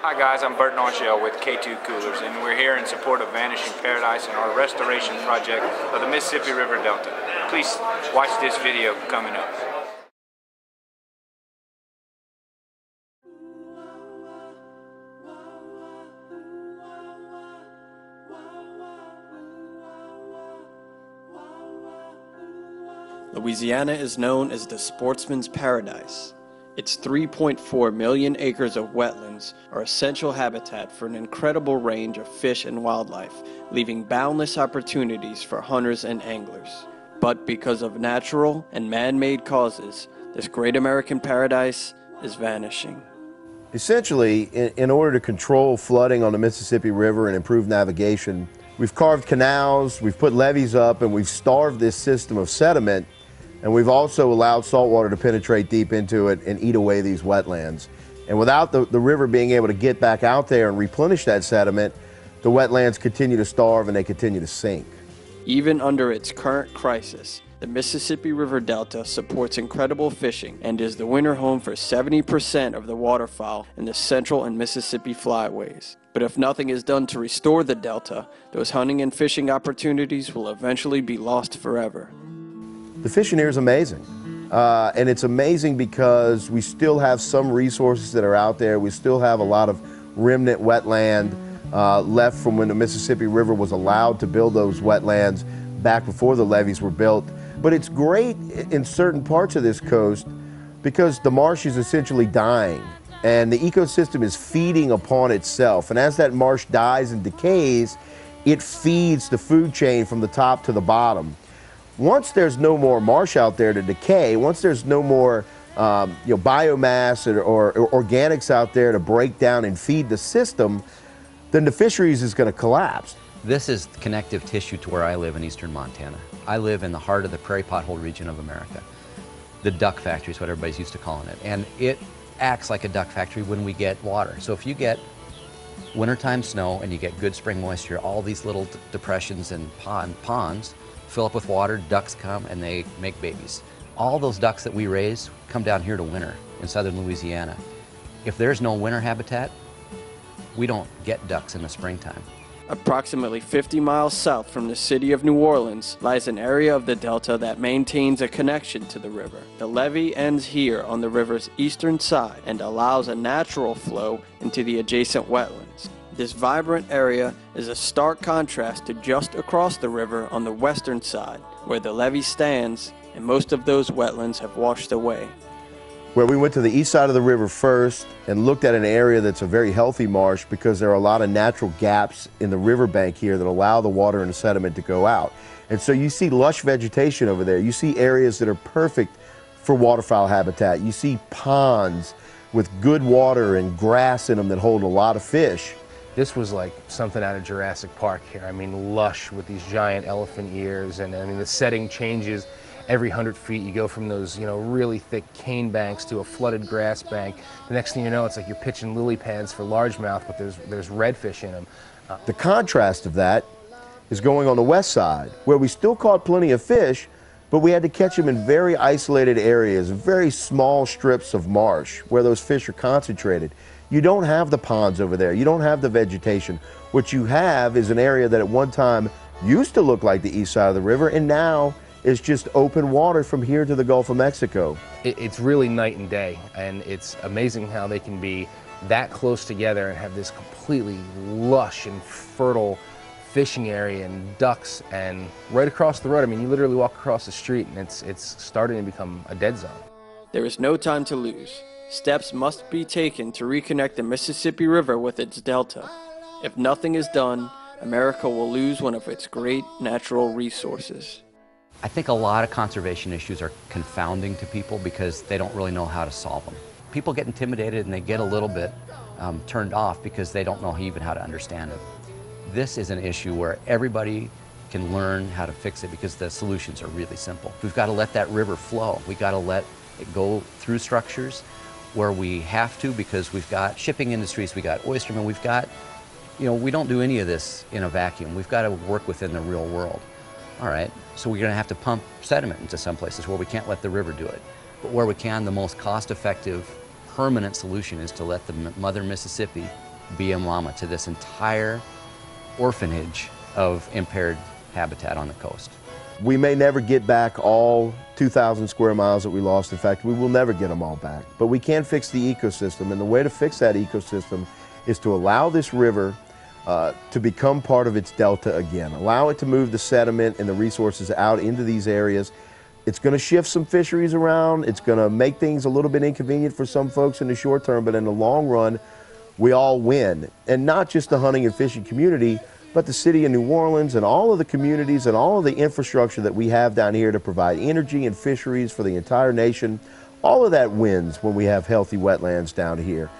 Hi guys, I'm Burton Angelle with K-2 Coolers, and we're here in support of Vanishing Paradise and our restoration project of the Mississippi River Delta. Please watch this video coming up. Louisiana is known as the sportsman's paradise. Its 3.4 million acres of wetlands are essential habitat for an incredible range of fish and wildlife, leaving boundless opportunities for hunters and anglers. But because of natural and man-made causes, this great American paradise is vanishing. Essentially, in order to control flooding on the Mississippi River and improve navigation, we've carved canals, we've put levees up, and we've starved this system of sediment. And we've also allowed saltwater to penetrate deep into it and eat away these wetlands. And without the river being able to get back out there and replenish that sediment, the wetlands continue to starve and they continue to sink. Even under its current crisis, the Mississippi River Delta supports incredible fishing and is the winter home for 70% of the waterfowl in the Central and Mississippi flyways. But if nothing is done to restore the Delta, those hunting and fishing opportunities will eventually be lost forever. The fishing here is amazing, and it's amazing because we still have some resources that are out there. We still have a lot of remnant wetland left from when the Mississippi River was allowed to build those wetlands back before the levees were built. But it's great in certain parts of this coast because the marsh is essentially dying and the ecosystem is feeding upon itself. And as that marsh dies and decays, it feeds the food chain from the top to the bottom. Once there's no more marsh out there to decay, once there's no more biomass or organics out there to break down and feed the system, then the fisheries is going to collapse. This is connective tissue to where I live in eastern Montana. I live in the heart of the prairie pothole region of America. The duck factory is what everybody's used to calling it. And it acts like a duck factory when we get water. So if you get wintertime snow and you get good spring moisture, all these little depressions and ponds fill up with water, ducks come and they make babies. All those ducks that we raise come down here to winter in southern Louisiana. If there's no winter habitat, we don't get ducks in the springtime. Approximately 50 miles south from the city of New Orleans lies an area of the Delta that maintains a connection to the river. The levee ends here on the river's eastern side and allows a natural flow into the adjacent wetlands. This vibrant area is a stark contrast to just across the river on the western side, where the levee stands and most of those wetlands have washed away. Where we went to the east side of the river first and looked at an area that's a very healthy marsh because there are a lot of natural gaps in the riverbank here that allow the water and the sediment to go out. And so you see lush vegetation over there. You see areas that are perfect for waterfowl habitat. You see ponds with good water and grass in them that hold a lot of fish. This was like something out of Jurassic Park here. I mean, lush with these giant elephant ears, and I mean, the setting changes every 100 feet. You go from those, really thick cane banks to a flooded grass bank. The next thing you know, it's like you're pitching lily pads for largemouth, but there's redfish in them. The contrast of that is going on the west side, where we still caught plenty of fish, but we had to catch them in very isolated areas, very small strips of marsh where those fish are concentrated. You don't have the ponds over there. You don't have the vegetation. What you have is an area that at one time used to look like the east side of the river and now is just open water from here to the Gulf of Mexico. It's really night and day, and it's amazing how they can be that close together and have this completely lush and fertile fishing area and ducks, and right across the road, I mean, you literally walk across the street and it's starting to become a dead zone. There is no time to lose. Steps must be taken to reconnect the Mississippi River with its delta. If nothing is done, America will lose one of its great natural resources. I think a lot of conservation issues are confounding to people because they don't really know how to solve them. People get intimidated and they get a little bit turned off because they don't know even how to understand it. This is an issue where everybody can learn how to fix it because the solutions are really simple. We've got to let that river flow. We've got to let it go through structures where we have to, because we've got shipping industries, we got oystermen, we've got, we don't do any of this in a vacuum. We've got to work within the real world. All right, so we're going to have to pump sediment into some places where we can't let the river do it. But where we can, the most cost-effective, permanent solution is to let the Mother Mississippi BM llama to this entire orphanage of impaired habitat on the coast. We may never get back all 2,000 square miles that we lost. In fact, we will never get them all back. But we can fix the ecosystem, and the way to fix that ecosystem is to allow this river to become part of its delta again. Allow it to move the sediment and the resources out into these areas. It's going to shift some fisheries around. It's going to make things a little bit inconvenient for some folks in the short term, but in the long run, we all win. And not just the hunting and fishing community, but the city of New Orleans and all of the communities and all of the infrastructure that we have down here to provide energy and fisheries for the entire nation. All of that wins when we have healthy wetlands down here.